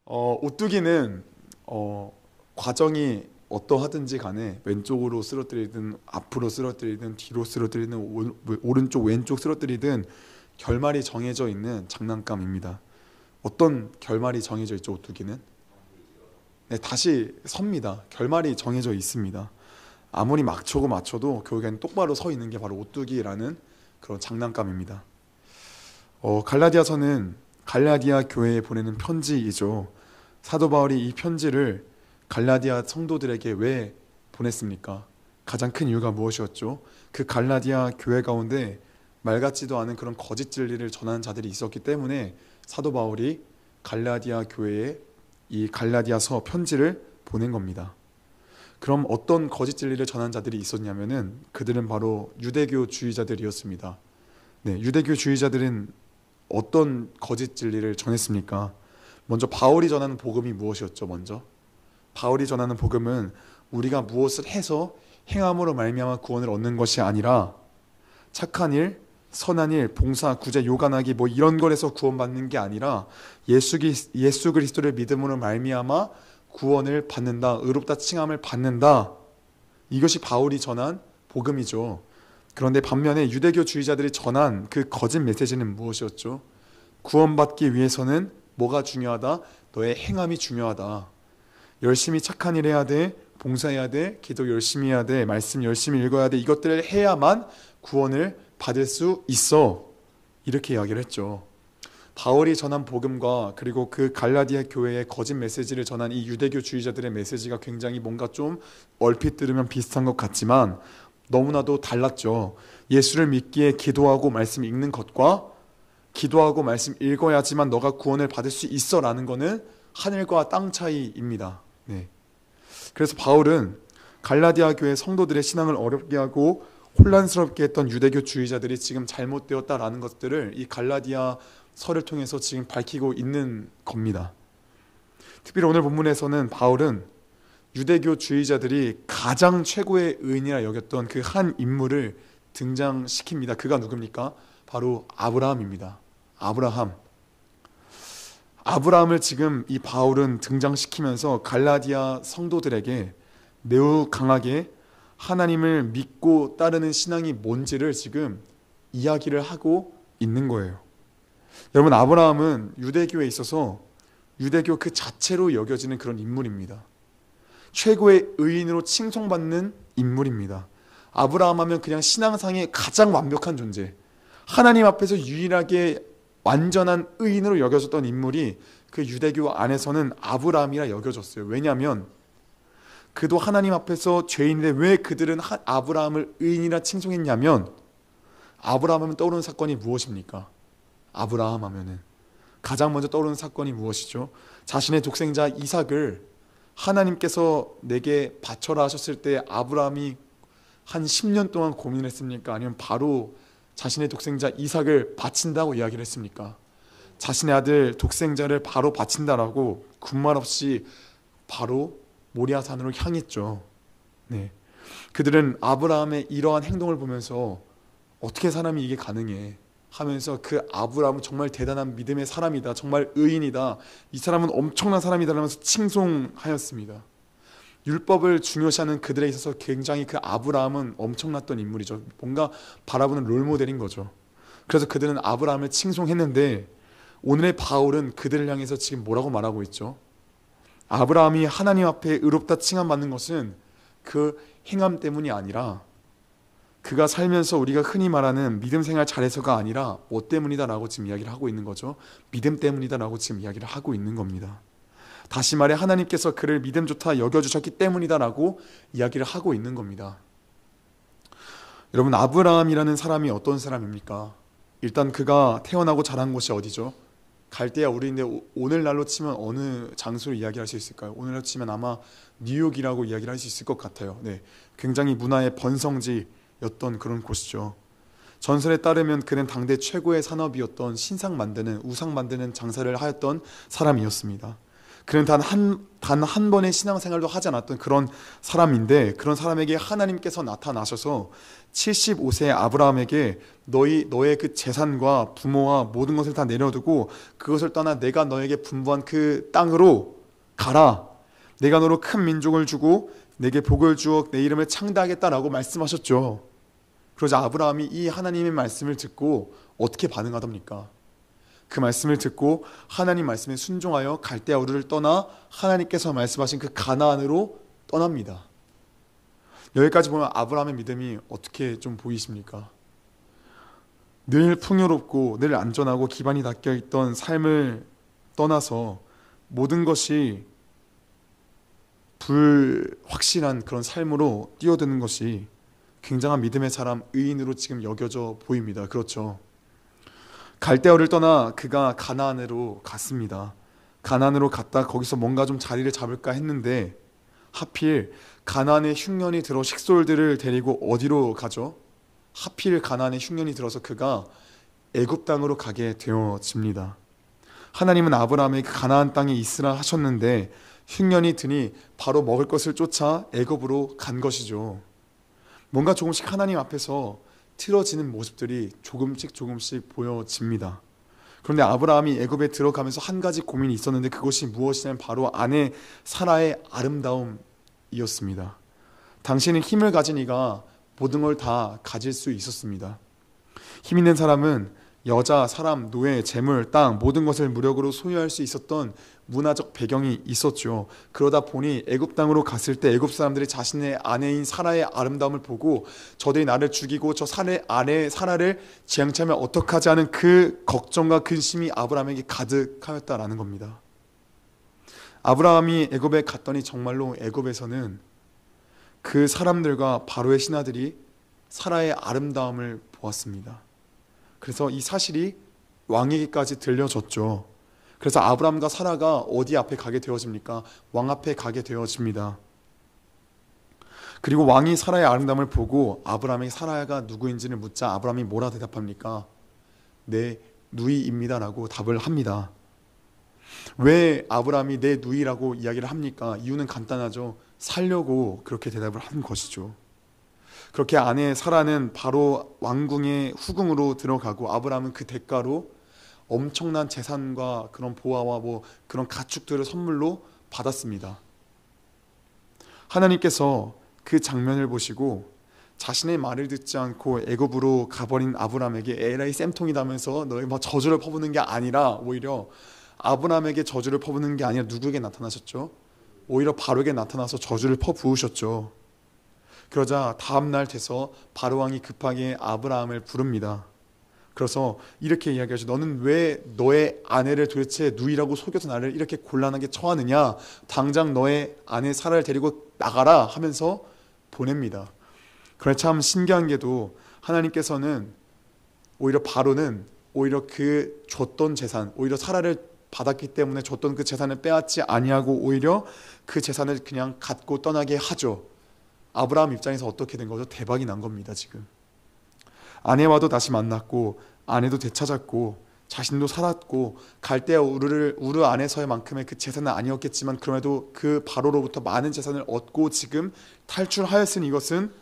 오뚜기는 과정이 어떠하든지 간에 왼쪽으로 쓰러뜨리든 앞으로 쓰러뜨리든 뒤로 쓰러뜨리든 오른쪽 왼쪽 쓰러뜨리든 결말이 정해져 있는 장난감입니다. 어떤 결말이 정해져 있죠, 오뚜기는? 네, 다시 섭니다. 결말이 정해져 있습니다. 아무리 맞춰도 결국엔 똑바로 서 있는 게 바로 오뚜기라는 그런 장난감입니다. 갈라디아서는 갈라디아 교회에 보내는 편지이죠. 사도 바울이 이 편지를 갈라디아 성도들에게 왜 보냈습니까? 가장 큰 이유가 무엇이었죠? 그 갈라디아 교회 가운데 말 같지도 않은 그런 거짓 진리를 전하는 자들이 있었기 때문에 사도 바울이 갈라디아 교회에 이 갈라디아서 편지를 보낸 겁니다. 그럼 어떤 거짓 진리를 전하는 자들이 있었냐면은 그들은 바로 유대교주의자들이었습니다. 네, 유대교주의자들은 어떤 거짓 진리를 전했습니까? 먼저 바울이 전하는 복음이 무엇이었죠? 먼저 바울이 전하는 복음은 우리가 무엇을 해서 행함으로 말미암아 구원을 얻는 것이 아니라 착한 일, 선한 일, 봉사, 구제, 요간하기 뭐 이런 걸에서 구원받는 게 아니라 예수 그리스도를 믿음으로 말미암아 구원을 받는다, 의롭다 칭함을 받는다. 이것이 바울이 전한 복음이죠. 그런데 반면에 유대교주의자들이 전한 그 거짓 메시지는 무엇이었죠? 구원받기 위해서는 뭐가 중요하다? 너의 행함이 중요하다. 열심히 착한 일 해야 돼, 봉사해야 돼, 기도 열심히 해야 돼, 말씀 열심히 읽어야 돼. 이것들을 해야만 구원을 받을 수 있어. 이렇게 이야기를 했죠. 바울이 전한 복음과 그리고 그 갈라디아 교회의 거짓 메시지를 전한 이 유대교주의자들의 메시지가 굉장히 뭔가 좀 얼핏 들으면 비슷한 것 같지만 너무나도 달랐죠. 예수를 믿기에 기도하고 말씀 읽는 것과 기도하고 말씀 읽어야지만 너가 구원을 받을 수 있어 라는 거는 하늘과 땅 차이입니다. 네. 그래서 바울은 갈라디아 교회 성도들의 신앙을 어렵게 하고 혼란스럽게 했던 유대교주의자들이 지금 잘못되었다라는 것들을 이 갈라디아 서를 통해서 지금 밝히고 있는 겁니다. 특별히 오늘 본문에서는 바울은 유대교주의자들이 가장 최고의 의인이라 여겼던 그 한 인물을 등장시킵니다. 그가 누굽니까? 바로 아브라함입니다. 아브라함을 지금 이 바울은 등장시키면서 갈라디아 성도들에게 매우 강하게 하나님을 믿고 따르는 신앙이 뭔지를 지금 이야기를 하고 있는 거예요. 여러분, 아브라함은 유대교에 있어서 유대교 그 자체로 여겨지는 그런 인물입니다. 최고의 의인으로 칭송받는 인물입니다. 아브라함 하면 그냥 신앙상의 가장 완벽한 존재, 하나님 앞에서 유일하게 완전한 의인으로 여겨졌던 인물이 그 유대교 안에서는 아브라함이라 여겨졌어요. 왜냐하면 그도 하나님 앞에서 죄인인데 왜 그들은 아브라함을 의인이라 칭송했냐면 아브라함 하면 떠오르는 사건이 무엇입니까? 아브라함 하면은 가장 먼저 떠오르는 사건이 무엇이죠? 자신의 독생자 이삭을 하나님께서 내게 바쳐라 하셨을 때 아브라함이 한 10년 동안 고민했습니까? 아니면 바로 자신의 독생자 이삭을 바친다고 이야기를 했습니까? 자신의 아들 독생자를 바로 바친다라고 군말 없이 바로 모리아산으로 향했죠. 네. 그들은 아브라함의 이러한 행동을 보면서 어떻게 사람이 이게 가능해 하면서 그 아브라함은 정말 대단한 믿음의 사람이다, 정말 의인이다, 이 사람은 엄청난 사람이다 라면서 칭송하였습니다. 율법을 중요시하는 그들에 있어서 굉장히 그 아브라함은 엄청났던 인물이죠. 뭔가 바라보는 롤모델인 거죠. 그래서 그들은 아브라함을 칭송했는데 오늘의 바울은 그들을 향해서 지금 뭐라고 말하고 있죠? 아브라함이 하나님 앞에 의롭다 칭함받는 것은 그 행함 때문이 아니라 그가 살면서 우리가 흔히 말하는 믿음 생활 잘해서가 아니라 뭐 때문이다라고 지금 이야기를 하고 있는 거죠. 믿음 때문이다라고 지금 이야기를 하고 있는 겁니다. 다시 말해 하나님께서 그를 믿음 좋다 여겨주셨기 때문이다라고 이야기를 하고 있는 겁니다. 여러분, 아브라함이라는 사람이 어떤 사람입니까? 일단 그가 태어나고 자란 곳이 어디죠? 갈대아 우르인데 오늘날로 치면 어느 장소를 이야기할 수 있을까요? 오늘날로 치면 아마 뉴욕이라고 이야기를 할 수 있을 것 같아요. 네, 굉장히 문화의 번성지였던 그런 곳이죠. 전설에 따르면 그는 당대 최고의 산업이었던 신상 만드는, 우상 만드는 장사를 하였던 사람이었습니다. 그는 단 한 번의 신앙생활도 하지 않았던 그런 사람인데, 그런 사람에게 하나님께서 나타나셔서 75세의 아브라함에게 너의 그 재산과 부모와 모든 것을 다 내려두고 그것을 떠나 내가 너에게 분부한 그 땅으로 가라. 내가 너로 큰 민족을 주고 내게 복을 주어 내 이름을 창대하겠다라고 말씀하셨죠. 그러자 아브라함이 이 하나님의 말씀을 듣고 어떻게 반응하답니까? 그 말씀을 듣고 하나님 말씀에 순종하여 갈대아 우르를 떠나 하나님께서 말씀하신 그 가나안으로 떠납니다. 여기까지 보면 아브라함의 믿음이 어떻게 좀 보이십니까? 늘 풍요롭고 늘 안전하고 기반이 닦여 있던 삶을 떠나서 모든 것이 불확실한 그런 삶으로 뛰어드는 것이 굉장한 믿음의 사람, 의인으로 지금 여겨져 보입니다. 그렇죠. 갈대아를 떠나 그가 가나안으로 갔습니다. 가나안으로 갔다 거기서 뭔가 좀 자리를 잡을까 했는데 하필 가나안의 흉년이 들어 식솔들을 데리고 어디로 가죠? 하필 가나안의 흉년이 들어서 그가 애굽 땅으로 가게 되어집니다. 하나님은 아브라함에게 가나안 땅에 있으라 하셨는데 흉년이 드니 바로 먹을 것을 쫓아 애굽으로 간 것이죠. 뭔가 조금씩 하나님 앞에서 틀어지는 모습들이 조금씩 보여집니다. 그런데 아브라함이 애굽에 들어가면서 한 가지 고민이 있었는데 그것이 무엇이냐면 바로 아내 사라의 아름다움이었습니다. 당신은 힘을 가진 이가 모든 걸 다 가질 수 있었습니다. 힘 있는 사람은 여자, 사람, 노예, 재물, 땅 모든 것을 무력으로 소유할 수 있었던 문화적 배경이 있었죠. 그러다 보니 애굽 땅으로 갔을 때 애굽 사람들이 자신의 아내인 사라의 아름다움을 보고 저들이 나를 죽이고 저 아내 사라를 지향차면 어떡하지 하는 그 걱정과 근심이 아브라함에게 가득하였다라는 겁니다. 아브라함이 애굽에 갔더니 정말로 애굽에서는 그 사람들과 바로의 신하들이 사라의 아름다움을 보았습니다. 그래서 이 사실이 왕에게까지 들려졌죠. 그래서 아브라함과 사라가 어디 앞에 가게 되어집니까? 왕 앞에 가게 되어집니다. 그리고 왕이 사라의 아름다움을 보고 아브라함에게 사라가 누구인지를 묻자 아브라함이 뭐라 대답합니까? 내 누이입니다라고 답을 합니다. 왜 아브라함이 내 누이라고 이야기를 합니까? 이유는 간단하죠. 살려고 그렇게 대답을 한 것이죠. 그렇게 아내 사라는 바로 왕궁의 후궁으로 들어가고 아브라함은 그 대가로 엄청난 재산과 그런 보화와 그런 가축들을 선물로 받았습니다. 하나님께서 그 장면을 보시고 자신의 말을 듣지 않고 애굽으로 가버린 아브라함에게 에라이 쌤통이다면서 너희 저주를 퍼부는 게 아니라 오히려 아브라함에게 저주를 퍼부는 게 아니라 누구에게 나타나셨죠? 오히려 바로에게 나타나서 저주를 퍼부으셨죠. 그러자 다음날 돼서 바로 왕이 급하게 아브라함을 부릅니다. 그래서 이렇게 이야기하죠. 너는 왜 너의 아내를 도대체 누이라고 속여서 나를 이렇게 곤란하게 처하느냐? 당장 너의 아내 사라를 데리고 나가라 하면서 보냅니다. 그래 참 신기한 게도 하나님께서는 오히려 바로는 오히려 그 줬던 재산, 오히려 사라를 받았기 때문에 줬던 그 재산을 빼앗지 아니하고 오히려 그 재산을 그냥 갖고 떠나게 하죠. 아브라함 입장에서 어떻게 된 거죠? 대박이 난 겁니다. 지금 아내와도 다시 만났고 아내도 되찾았고 자신도 살았고 갈대아 우르 안에서의 만큼의 그 재산은 아니었겠지만 그럼에도 그 바로로부터 많은 재산을 얻고 지금 탈출하였으니 이것은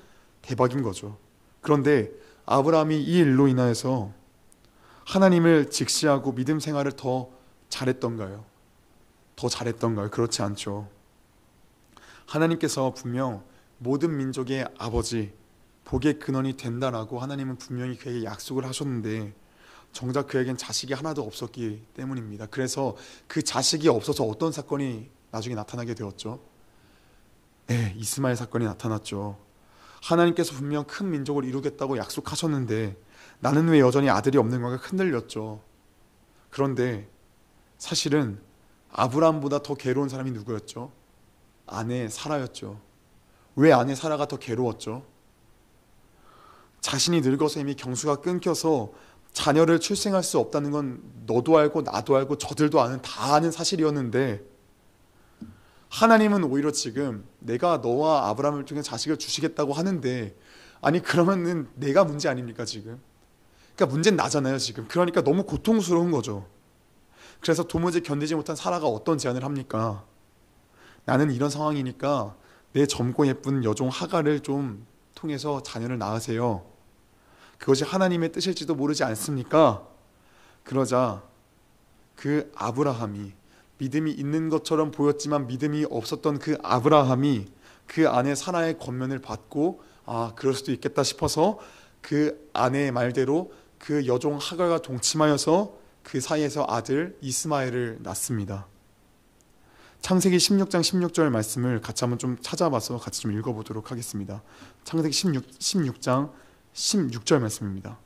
대박인 거죠. 그런데 아브라함이 이 일로 인하여서 하나님을 직시하고 믿음 생활을 더 잘했던가요? 그렇지 않죠. 하나님께서 분명 모든 민족의 아버지, 복의 근원이 된다라고 하나님은 분명히 그에게 약속을 하셨는데 정작 그에겐 자식이 하나도 없었기 때문입니다. 그래서 그 자식이 없어서 어떤 사건이 나중에 나타나게 되었죠? 이스마엘 사건이 나타났죠. 하나님께서 분명 큰 민족을 이루겠다고 약속하셨는데 나는 왜 여전히 아들이 없는 건가 흔들렸죠. 그런데 사실은 아브라함보다 더 괴로운 사람이 누구였죠? 아내 사라였죠. 왜 아내 사라가 더 괴로웠죠? 자신이 늙어서 이미 경수가 끊겨서 자녀를 출생할 수 없다는 건 너도 알고 나도 알고 저들도 다 아는 사실이었는데 하나님은 오히려 지금 내가 너와 아브라함을 통해 자식을 주시겠다고 하는데 아니 그러면은 내가 문제 아닙니까 지금? 그러니까 문제는 나잖아요 지금. 그러니까 너무 고통스러운 거죠. 그래서 도무지 견디지 못한 사라가 어떤 제안을 합니까? 나는 이런 상황이니까 내 젊고 예쁜 여종 하갈을 좀 통해서 자녀를 낳으세요. 그것이 하나님의 뜻일지도 모르지 않습니까? 그러자 그 아브라함이, 믿음이 있는 것처럼 보였지만 믿음이 없었던 그 아브라함이 그 아내 사라의 권면을 받고 그럴 수도 있겠다 싶어서 그 아내의 말대로 그 여종 하갈과 동침하여서 그 사이에서 아들 이스마엘을 낳습니다. 창세기 16장 16절 말씀을 같이 한번 좀 찾아봐서 같이 좀 읽어보도록 하겠습니다. 창세기 16장 16절 말씀입니다.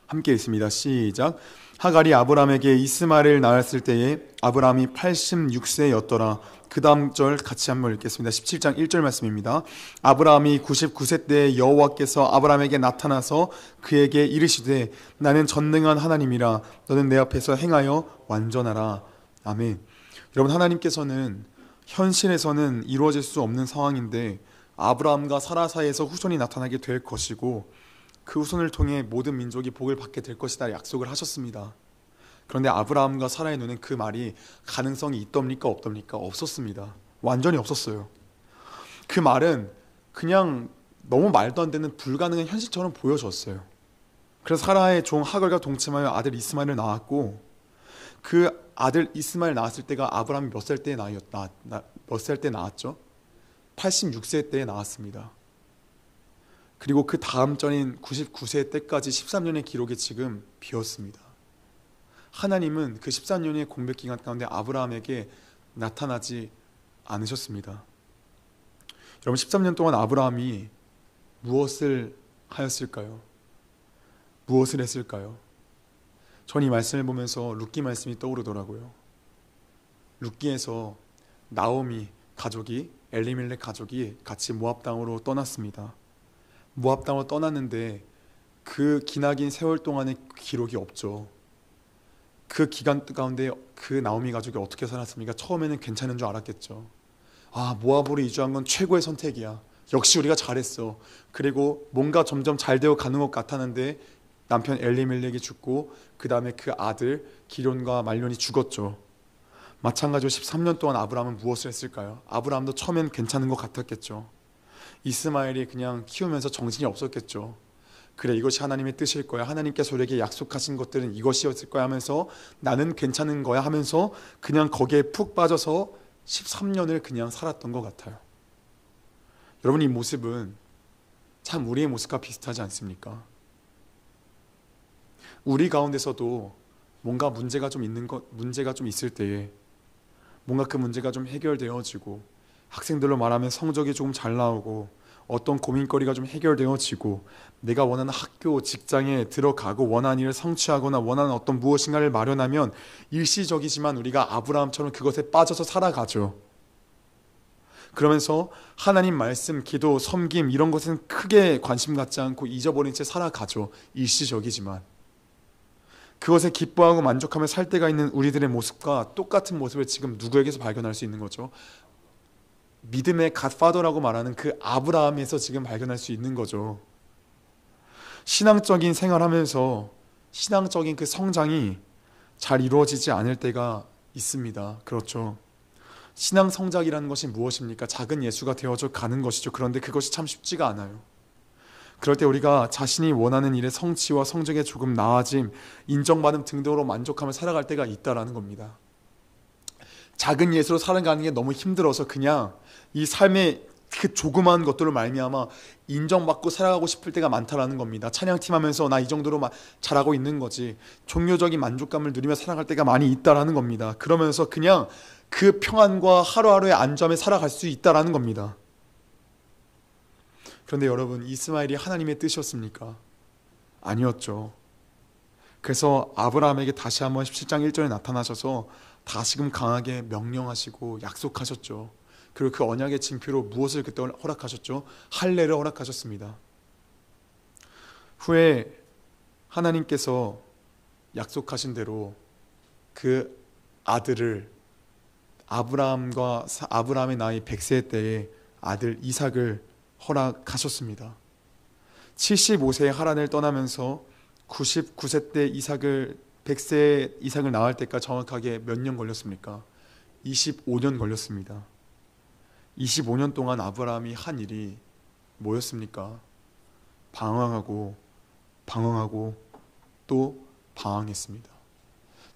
함께 읽습니다. 시작. 하갈이 아브람에게 이스마엘을 낳았을 때에 아브람이 86세였더라. 그 다음 절 같이 한번 읽겠습니다. 17장 1절 말씀입니다. 아브라함이 99세 때에 여호와께서 아브라함에게 나타나서 그에게 이르시되 나는 전능한 하나님이라 너는 내 앞에서 행하여 완전하라. 아멘. 여러분, 하나님께서는 현실에서는 이루어질 수 없는 상황인데 아브라함과 사라 사이에서 후손이 나타나게 될 것이고 그 후손을 통해 모든 민족이 복을 받게 될 것이다 약속을 하셨습니다. 그런데 아브라함과 사라의 눈엔 그 말이 가능성이 있답니까 없답니까? 없었습니다. 완전히 없었어요. 그 말은 그냥 너무 말도 안 되는 불가능한 현실처럼 보여졌어요. 그래서 사라의 종 하갈과 동침하여 아들 이스마엘을 낳았고, 그 아들 이스마엘 낳았을 때가 아브라함이 몇 살 때 몇 살 때 낳았죠? 86세 때에 낳았습니다. 그리고 그 다음 전인 99세 때까지 13년의 기록이 지금 비었습니다. 하나님은 그 13년의 공백 기간 가운데 아브라함에게 나타나지 않으셨습니다. 여러분, 13년 동안 아브라함이 무엇을 하였을까요? 무엇을 했을까요? 전 이 말씀을 보면서 룻기 말씀이 떠오르더라고요. 룻기에서 나오미 가족이, 엘리멜렉 가족이 같이 모압 땅으로 떠났습니다. 모압 땅으로 떠났는데 그 기나긴 세월 동안의 기록이 없죠. 그 기간 가운데 그 나오미 가족이 어떻게 살았습니까? 처음에는 괜찮은 줄 알았겠죠. 모압으로 이주한 건 최고의 선택이야. 역시 우리가 잘했어. 그리고 뭔가 점점 잘 되어 가는 것 같았는데 남편 엘리멜렉이 죽고 그 다음에 그 아들 기럨과 말론이 죽었죠. 마찬가지로 13년 동안 아브라함은 무엇을 했을까요? 아브라함도 처음엔 괜찮은 것 같았겠죠. 이스마엘이 그냥 키우면서 정신이 없었겠죠. 그래, 이것이 하나님의 뜻일 거야. 하나님께서 우리에게 약속하신 것들은 이것이었을 거야 하면서 나는 괜찮은 거야 하면서 그냥 거기에 푹 빠져서 13년을 그냥 살았던 것 같아요. 여러분, 이 모습은 참 우리의 모습과 비슷하지 않습니까? 우리 가운데서도 뭔가 문제가 좀 있을 때에 뭔가 그 문제가 좀 해결되어지고 학생들로 말하면 성적이 조금 잘 나오고 어떤 고민거리가 좀 해결되어지고 내가 원하는 학교, 직장에 들어가고 원하는 일을 성취하거나 원하는 어떤 무엇인가를 마련하면 일시적이지만 우리가 아브라함처럼 그것에 빠져서 살아가죠. 그러면서 하나님 말씀, 기도, 섬김 이런 것은 크게 관심 갖지 않고 잊어버린 채 살아가죠. 일시적이지만. 그것에 기뻐하고 만족하며 살 때가 있는 우리들의 모습과 똑같은 모습을 지금 누구에게서 발견할 수 있는 거죠? 믿음의 갓파더라고 말하는 그 아브라함에서 지금 발견할 수 있는 거죠. 신앙적인 생활하면서 신앙적인 그 성장이 잘 이루어지지 않을 때가 있습니다. 그렇죠. 신앙 성장이라는 것이 무엇입니까? 작은 예수가 되어져 가는 것이죠. 그런데 그것이 참 쉽지가 않아요. 그럴 때 우리가 자신이 원하는 일의 성취와 성적에 조금 나아짐, 인정받음 등등으로 만족하며 살아갈 때가 있다라는 겁니다. 작은 예수로 살아가는 게 너무 힘들어서 그냥 이 삶의 그 조그마한 것들을 말미암아 인정받고 살아가고 싶을 때가 많다라는 겁니다. 찬양팀 하면서 나 이 정도로 잘하고 있는 거지. 종교적인 만족감을 누리며 살아갈 때가 많이 있다라는 겁니다. 그러면서 그냥 그 평안과 하루하루의 안정에 살아갈 수 있다라는 겁니다. 그런데 여러분, 이스마엘이 하나님의 뜻이었습니까? 아니었죠. 그래서 아브라함에게 다시 한번 17장 1절에 나타나셔서 다시금 강하게 명령하시고 약속하셨죠. 그리고 그 언약의 징표로 무엇을 그때 허락하셨죠? 할례를 허락하셨습니다. 후에 하나님께서 약속하신 대로 그 아들을 아브라함의 나이 100세 때에 아들 이삭을 허락하셨습니다. 75세에 하란을 떠나면서 99세 때 이삭을 100세 이삭을 낳을 때까지 정확하게 몇 년 걸렸습니까? 25년 걸렸습니다. 25년 동안 아브라함이 한 일이 뭐였습니까? 방황하고 또 방황했습니다.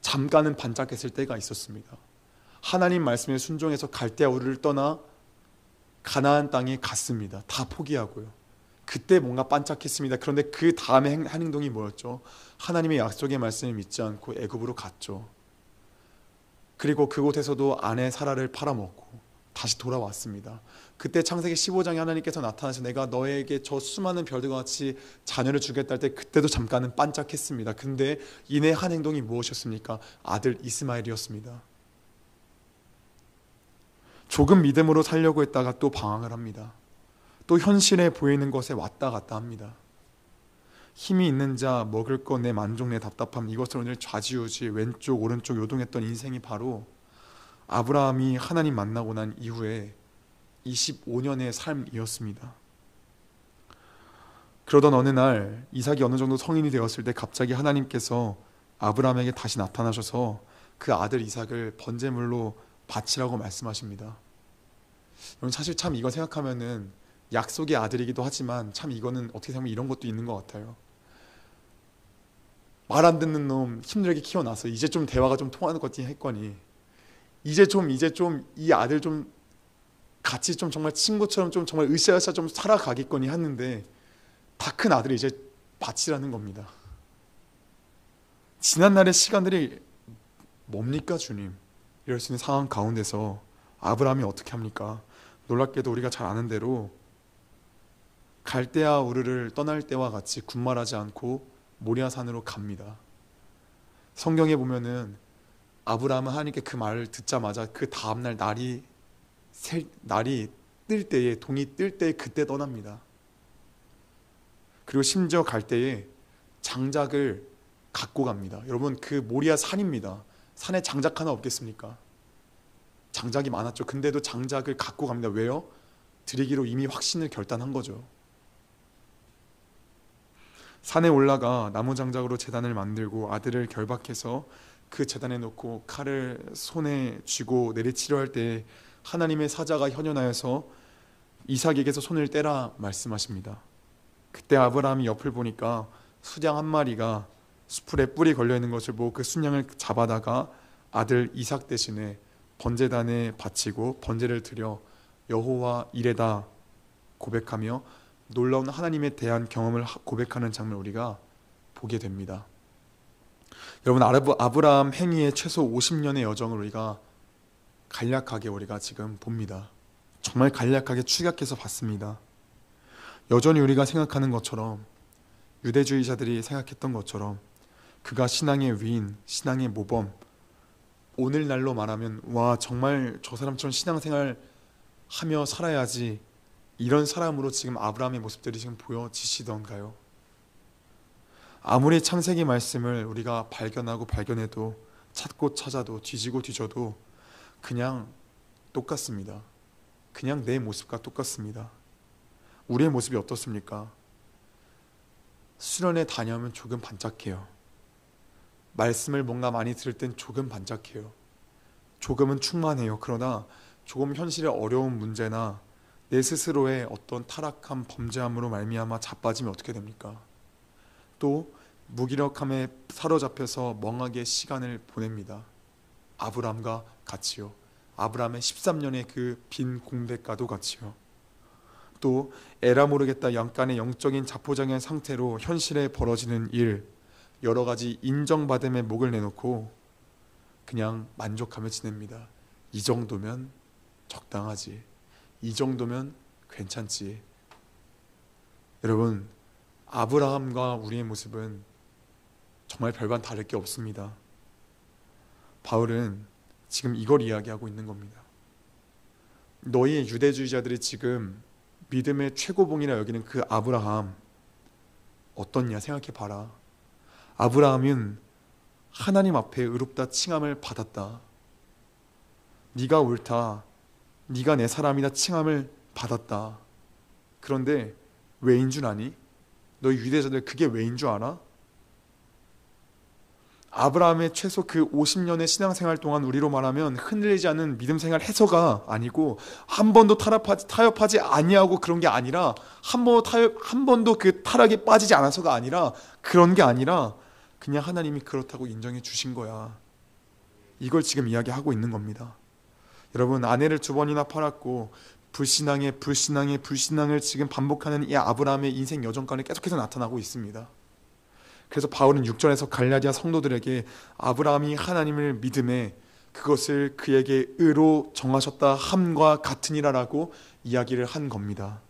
잠깐은 반짝했을 때가 있었습니다. 하나님 말씀에 순종해서 갈대아 우르를 떠나 가나안 땅에 갔습니다. 다 포기하고요. 그때 뭔가 반짝했습니다. 그런데 그 다음에 한 행동이 뭐였죠? 하나님의 약속의 말씀을 믿지 않고 애굽으로 갔죠. 그리고 그곳에서도 아내 사라를 팔아먹고 다시 돌아왔습니다. 그때 창세기 15장에 하나님께서 나타나서 내가 너에게 저 수많은 별들과 같이 자녀를 주겠다 할 때 그때도 잠깐은 반짝했습니다. 근데 이내 한 행동이 무엇이었습니까? 아들 이스마엘이었습니다. 조금 믿음으로 살려고 했다가 또 방황을 합니다. 또 현실에 보이는 것에 왔다 갔다 합니다. 힘이 있는 자, 먹을 것, 내 만족, 내 답답함, 이것을 오늘 좌지우지 왼쪽 오른쪽 요동했던 인생이 바로 아브라함이 하나님 만나고 난 이후에 25년의 삶이었습니다. 그러던 어느 날 이삭이 어느 정도 성인이 되었을 때 갑자기 하나님께서 아브라함에게 다시 나타나셔서 그 아들 이삭을 번제물로 바치라고 말씀하십니다. 여러분, 사실 참 이거 생각하면은 약속의 아들이기도 하지만 참 이거는 어떻게 생각하면 이런 것도 있는 것 같아요. 말 안 듣는 놈 힘들게 키워놔서 이제 좀 대화가 좀 통하는 것같이 했거니 이제 좀 이 아들 좀 같이 좀 정말 친구처럼 좀 정말 으쌰으쌰 좀 살아가겠거니 했는데 다 큰 아들이 이제 바치라는 겁니다. 지난날의 시간들이 뭡니까 주님? 이럴 수 있는 상황 가운데서 아브라함이 어떻게 합니까? 놀랍게도 우리가 잘 아는 대로 갈대아 우르를 떠날 때와 같이 군말하지 않고 모리아산으로 갑니다. 성경에 보면은 아브라함은 하나님께 그 말을 듣자마자 그 다음날 날이 뜰 때에 동이 뜰 때에 그때 떠납니다. 그리고 심지어 갈 때에 장작을 갖고 갑니다. 여러분, 그 모리아 산입니다. 산에 장작 하나 없겠습니까? 장작이 많았죠. 근데도 장작을 갖고 갑니다. 왜요? 드리기로 이미 확신을 결단한 거죠. 산에 올라가 나무 장작으로 제단을 만들고 아들을 결박해서 그 제단에 놓고 칼을 손에 쥐고 내리치려 할 때 하나님의 사자가 현현하여서 이삭에게서 손을 떼라 말씀하십니다. 그때 아브라함이 옆을 보니까 수양 한 마리가 수풀에 뿔이 걸려있는 것을 보고 그 순양을 잡아다가 아들 이삭 대신에 번제단에 바치고 번제를 드려 여호와 이레다 고백하며 놀라운 하나님에 대한 경험을 고백하는 장면을 우리가 보게 됩니다. 여러분, 아브라함 행위의 최소 50년의 여정을 우리가 간략하게 우리가 지금 봅니다. 정말 간략하게 축약해서 봤습니다. 여전히 우리가 생각하는 것처럼, 유대주의자들이 생각했던 것처럼 그가 신앙의 위인, 신앙의 모범, 오늘날로 말하면 와 정말 저 사람처럼 신앙생활 하며 살아야지, 이런 사람으로 지금 아브라함의 모습들이 지금 보여지시던가요? 아무리 창세기 말씀을 우리가 발견해도 찾고 찾아도 뒤지고 뒤져도 그냥 똑같습니다. 그냥 내 모습과 똑같습니다. 우리의 모습이 어떻습니까? 수련회 다녀오면 조금 반짝해요. 말씀을 뭔가 많이 들을 땐 조금 반짝해요. 조금은 충만해요. 그러나 조금 현실의 어려운 문제나 내 스스로의 어떤 타락함, 범죄함으로 말미암아 자빠지면 어떻게 됩니까? 또 무기력함에 사로잡혀서 멍하게 시간을 보냅니다. 아브라함과 같이요. 아브라함의 13년의 그 빈 공백과도 같이요. 또 에라 모르겠다 약간의 영적인 자포자기한 상태로 현실에 벌어지는 일, 여러 가지 인정받음에 목을 내놓고 그냥 만족하며 지냅니다. 이 정도면 적당하지, 이 정도면 괜찮지. 여러분, 아브라함과 우리의 모습은 정말 별반 다를 게 없습니다. 바울은 지금 이걸 이야기하고 있는 겁니다. 너희 유대주의자들이 지금 믿음의 최고봉이라 여기는 그 아브라함 어떻냐 생각해 봐라. 아브라함은 하나님 앞에 의롭다 칭함을 받았다. 네가 옳다, 네가 내 사람이다 칭함을 받았다. 그런데 왜인 줄 아니? 너희 유대자들 그게 왜인 줄 알아? 아브라함의 최소 그 50년의 신앙생활 동안 우리로 말하면 흔들리지 않은 믿음 생활 해서가 아니고 한 번도 타협하지 아니하고 그런 게 아니라 한 번도 그 타락에 빠지지 않아서가 아니라 그런 게 아니라 그냥 하나님이 그렇다고 인정해 주신 거야. 이걸 지금 이야기하고 있는 겁니다. 여러분, 아내를 2번이나 팔았고 불신앙을 지금 반복하는 이 아브라함의 인생 여정 가운데 계속해서 나타나고 있습니다. 그래서 바울은 6절에서 갈라디아 성도들에게 아브라함이 하나님을 믿음에 그것을 그에게 의로 정하셨다 함과 같으니라라고 이야기를 한 겁니다.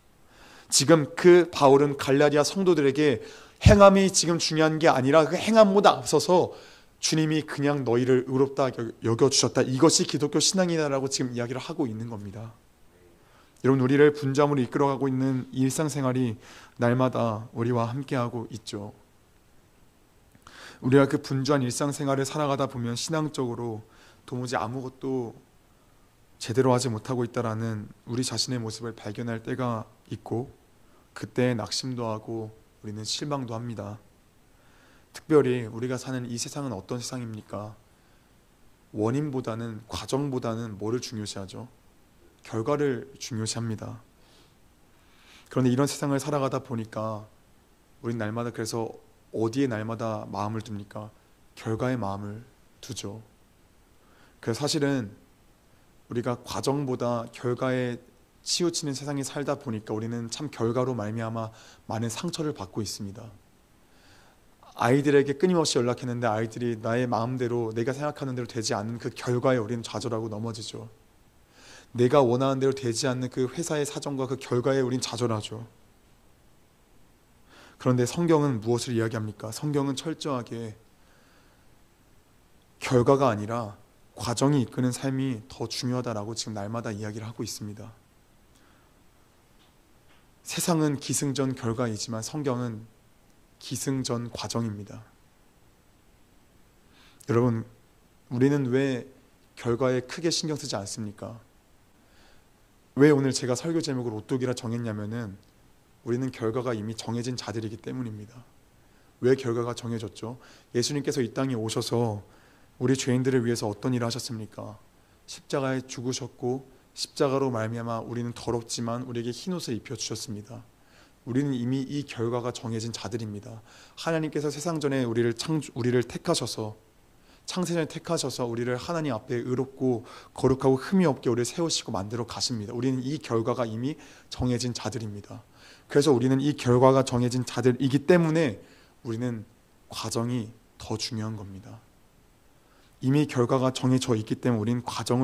지금 그 바울은 갈라디아 성도들에게 행함이 지금 중요한 게 아니라 그 행함보다 앞서서 주님이 그냥 너희를 의롭다 여겨주셨다, 이것이 기독교 신앙이다라고 지금 이야기를 하고 있는 겁니다. 여러분, 우리를 분주함으로 이끌어가고 있는 일상생활이 날마다 우리와 함께하고 있죠. 우리가 그 분주한 일상생활을 살아가다 보면 신앙적으로 도무지 아무것도 제대로 하지 못하고 있다라는 우리 자신의 모습을 발견할 때가 있고, 그때 낙심도 하고 우리는 실망도 합니다. 특별히 우리가 사는 이 세상은 어떤 세상입니까? 원인보다는, 과정보다는 뭐를 중요시하죠? 결과를 중요시합니다. 그런데 이런 세상을 살아가다 보니까 우린 날마다, 그래서 어디에 날마다 마음을 둡니까? 결과에 마음을 두죠. 그래서 사실은 우리가 과정보다 결과에 치우치는 세상에 살다 보니까 우리는 참 결과로 말미암아 많은 상처를 받고 있습니다. 아이들에게 끊임없이 연락했는데 아이들이 나의 마음대로, 내가 생각하는 대로 되지 않는 그 결과에 우리는 좌절하고 넘어지죠. 내가 원하는 대로 되지 않는 그 회사의 사정과 그 결과에 우린 좌절하죠. 그런데 성경은 무엇을 이야기합니까? 성경은 철저하게 결과가 아니라 과정이 이끄는 삶이 더 중요하다라고 지금 날마다 이야기를 하고 있습니다. 세상은 기승전 결과이지만 성경은 기승전 과정입니다. 여러분, 우리는 왜 결과에 크게 신경 쓰지 않습니까? 왜 오늘 제가 설교 제목을 오뚝이라 정했냐면은 우리는 결과가 이미 정해진 자들이기 때문입니다. 왜 결과가 정해졌죠? 예수님께서 이 땅에 오셔서 우리 죄인들을 위해서 어떤 일을 하셨습니까? 십자가에 죽으셨고 십자가로 말미암아 우리는 더럽지만 우리에게 흰옷을 입혀주셨습니다. 우리는 이미 이 결과가 정해진 자들입니다. 하나님께서 세상 전에 우리를 택하셔서, 창세전에 택하셔서 우리를 하나님 앞에 의롭고 거룩하고 흠이 없게 우리를 세우시고 만들어 가십니다. 우리는 이 결과가 이미 정해진 자들입니다. 그래서 우리는 이 결과가 정해진 자들이기 때문에 우리는 과정이 더 중요한 겁니다. 이미 결과가 정해져 있기 때문에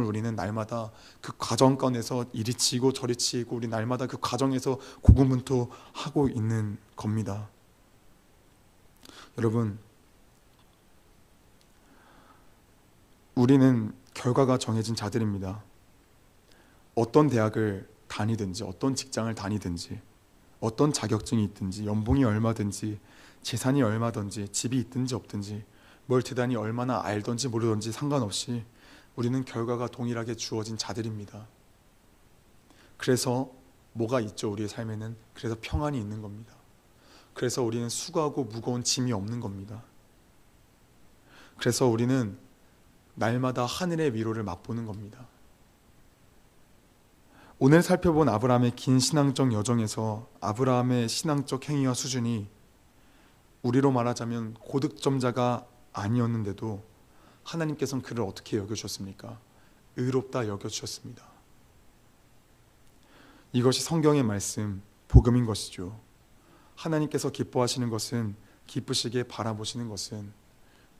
우리는 날마다 그 과정권에서 이리 치고 저리 치고 우리 날마다 그 과정에서 고군분투하고 있는 겁니다. 여러분, 우리는 결과가 정해진 자들입니다. 어떤 대학을 다니든지, 어떤 직장을 다니든지, 어떤 자격증이 있든지, 연봉이 얼마든지, 재산이 얼마든지, 집이 있든지 없든지, 뭘 대단히 얼마나 알든지 모르든지 상관없이 우리는 결과가 동일하게 주어진 자들입니다. 그래서 뭐가 있죠? 우리의 삶에는. 그래서 평안이 있는 겁니다. 그래서 우리는 수고하고 무거운 짐이 없는 겁니다. 그래서 우리는 날마다 하늘의 위로를 맛보는 겁니다. 오늘 살펴본 아브라함의 긴 신앙적 여정에서 아브라함의 신앙적 행위와 수준이 우리로 말하자면 고득점자가 아니었는데도 하나님께서는 그를 어떻게 여겨주셨습니까? 의롭다 여겨주셨습니다. 이것이 성경의 말씀, 복음인 것이죠. 하나님께서 기뻐하시는 것은, 기쁘시게 바라보시는 것은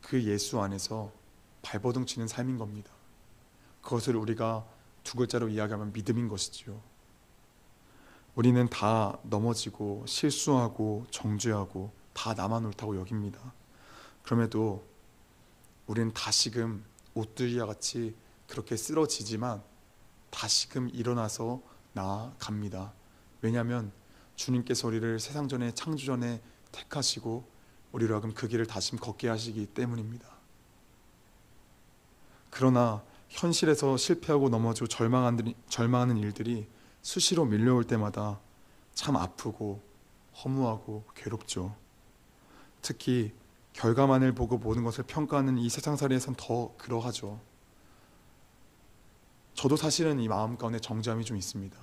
그 예수 안에서 발버둥 치는 삶인 겁니다. 그것을 우리가 두 글자로 이야기하면 믿음인 것이지요. 우리는 다 넘어지고 실수하고 정죄하고 다 나만 옳다고 여깁니다. 그럼에도 우리는 다시금 오뚜기와 같이 그렇게 쓰러지지만 다시금 일어나서 나아갑니다. 왜냐하면 주님께서 우리를 세상 전에, 창조 전에 택하시고 우리로 하여금 그 길을 다시 걷게 하시기 때문입니다. 그러나 현실에서 실패하고 넘어지고 절망하는 일들이 수시로 밀려올 때마다 참 아프고 허무하고 괴롭죠. 특히 결과만을 보고 모든 것을 평가하는 이 세상살이에선 더 그러하죠. 저도 사실은 이 마음 가운데 정죄감이 좀 있습니다.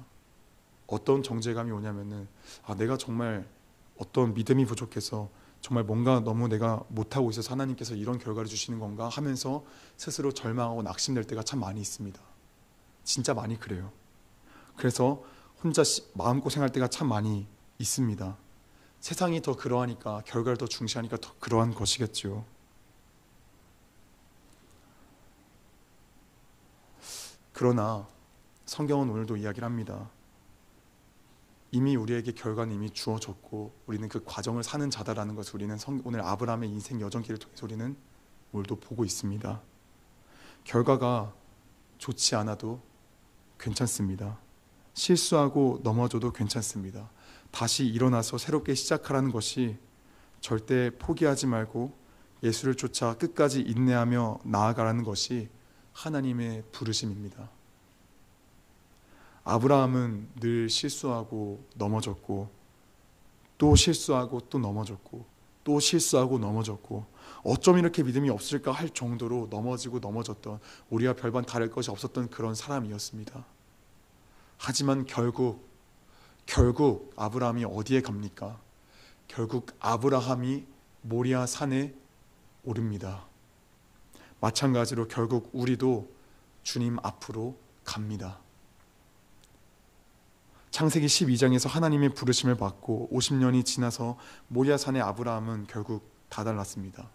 어떤 정죄감이 오냐면은 내가 정말 어떤 믿음이 부족해서 정말 뭔가 너무 내가 못하고 있어서 하나님께서 이런 결과를 주시는 건가 하면서 스스로 절망하고 낙심될 때가 참 많이 있습니다. 진짜 많이 그래요. 그래서 혼자 마음고생할 때가 참 많이 있습니다. 세상이 더 그러하니까, 결과를 더 중시하니까 더 그러한 것이겠죠. 그러나 성경은 오늘도 이야기를 합니다. 이미 우리에게 결과는 이미 주어졌고 우리는 그 과정을 사는 자다라는 것을 우리는 오늘 아브라함의 인생 여정길을 통해서 우리는 오늘도 보고 있습니다. 결과가 좋지 않아도 괜찮습니다. 실수하고 넘어져도 괜찮습니다. 다시 일어나서 새롭게 시작하라는 것이, 절대 포기하지 말고 예수를 쫓아 끝까지 인내하며 나아가라는 것이 하나님의 부르심입니다. 아브라함은 늘 실수하고 넘어졌고, 또 실수하고 또 넘어졌고, 또 실수하고 넘어졌고, 어쩜 이렇게 믿음이 없을까 할 정도로 넘어지고 넘어졌던, 우리와 별반 다를 것이 없었던 그런 사람이었습니다. 하지만 결국 아브라함이 어디에 갑니까? 결국 아브라함이 모리아 산에 오릅니다. 마찬가지로 결국 우리도 주님 앞으로 갑니다. 창세기 12장에서 하나님의 부르심을 받고 50년이 지나서 모리아 산의 아브라함은 결국 다달랐습니다.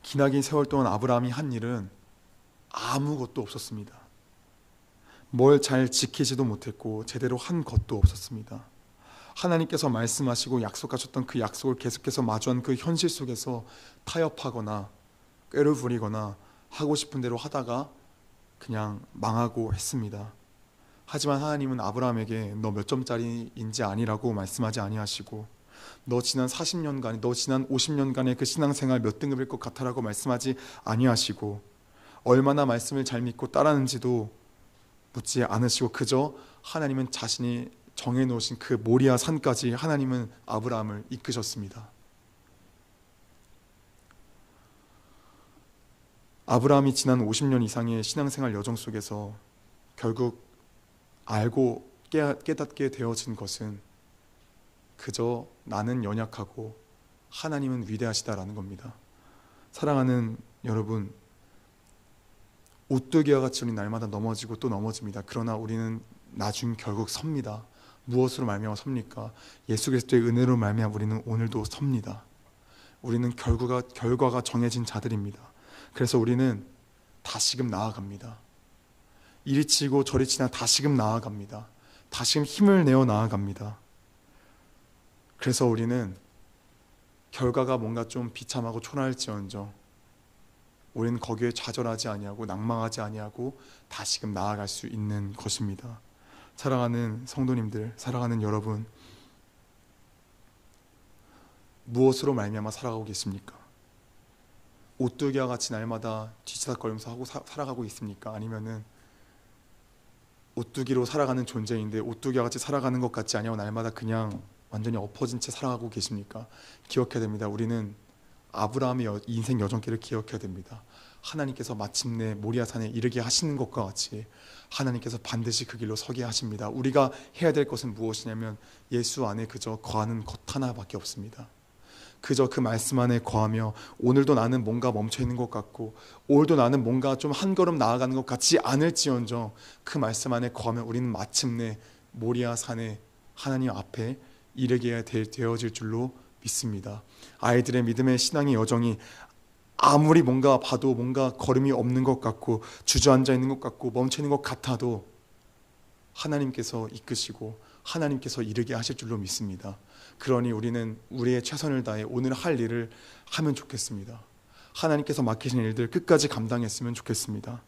기나긴 세월 동안 아브라함이 한 일은 아무것도 없었습니다. 뭘 잘 지키지도 못했고 제대로 한 것도 없었습니다. 하나님께서 말씀하시고 약속하셨던 그 약속을 계속해서 마주한 그 현실 속에서 타협하거나 꾀를 부리거나 하고 싶은 대로 하다가 그냥 망하고 했습니다. 하지만 하나님은 아브라함에게 너 몇 점짜리인지 아니라고 말씀하지 아니하시고, 너 지난 40년간, 너 지난 50년간의 그 신앙생활 몇 등급일 것 같아라고 말씀하지 아니하시고, 얼마나 말씀을 잘 믿고 따르는지도 묻지 않으시고, 그저 하나님은 자신이 정해놓으신 그 모리아 산까지 하나님은 아브라함을 이끄셨습니다. 아브라함이 지난 50년 이상의 신앙생활 여정 속에서 결국 알고 깨닫게 되어진 것은 그저 나는 연약하고 하나님은 위대하시다라는 겁니다. 사랑하는 여러분, 오뚜기와 같이 우리 날마다 넘어지고 또 넘어집니다. 그러나 우리는 나중 결국 섭니다. 무엇으로 말미암아 섭니까? 예수 그리스도의 은혜로 말미암아 우리는 오늘도 섭니다. 우리는 결과가 정해진 자들입니다. 그래서 우리는 다시금 나아갑니다. 이리 치고 저리 치나 다시금 나아갑니다. 다시금 힘을 내어 나아갑니다. 그래서 우리는 결과가 뭔가 좀 비참하고 초라할지언정 우리는 거기에 좌절하지 아니하고 낭망하지 아니하고 다시금 나아갈 수 있는 것입니다. 사랑하는 성도님들, 사랑하는 여러분, 무엇으로 말미암아 살아가고 계십니까? 오뚜기와 같이 날마다 뒤치다거리면서 하고 살아가고 있습니까? 아니면은 오뚜기로 살아가는 존재인데 오뚜기와 같이 살아가는 것 같지 아니하고 날마다 그냥 완전히 엎어진 채 살아가고 계십니까? 기억해야 됩니다. 우리는 아브라함의 인생 여정길을 기억해야 됩니다. 하나님께서 마침내 모리아산에 이르게 하시는 것과 같이 하나님께서 반드시 그 길로 서게 하십니다. 우리가 해야 될 것은 무엇이냐면 예수 안에 그저 거하는 것 하나밖에 없습니다. 그저 그 말씀 안에 거하며 오늘도 나는 뭔가 멈춰있는 것 같고 오늘도 나는 뭔가 좀 한 걸음 나아가는 것 같지 않을지언정 그 말씀 안에 거하면 우리는 마침내 모리아산에 하나님 앞에 이르게 되어질 줄로 믿습니다. 아이들의 믿음의 신앙의 여정이 아무리 뭔가 봐도 뭔가 걸음이 없는 것 같고 주저앉아 있는 것 같고 멈춰 있는 것 같아도 하나님께서 이끄시고 하나님께서 이르게 하실 줄로 믿습니다. 그러니 우리는 우리의 최선을 다해 오늘 할 일을 하면 좋겠습니다. 하나님께서 맡기신 일들 끝까지 감당했으면 좋겠습니다.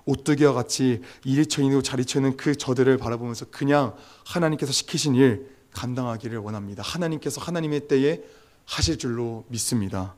오뚜기와 같이 이리 쳐있고 자리 쳐있는 그 저들을 바라보면서 그냥 하나님께서 시키신 일 감당하기를 원합니다. 하나님께서 하나님의 때에 하실 줄로 믿습니다.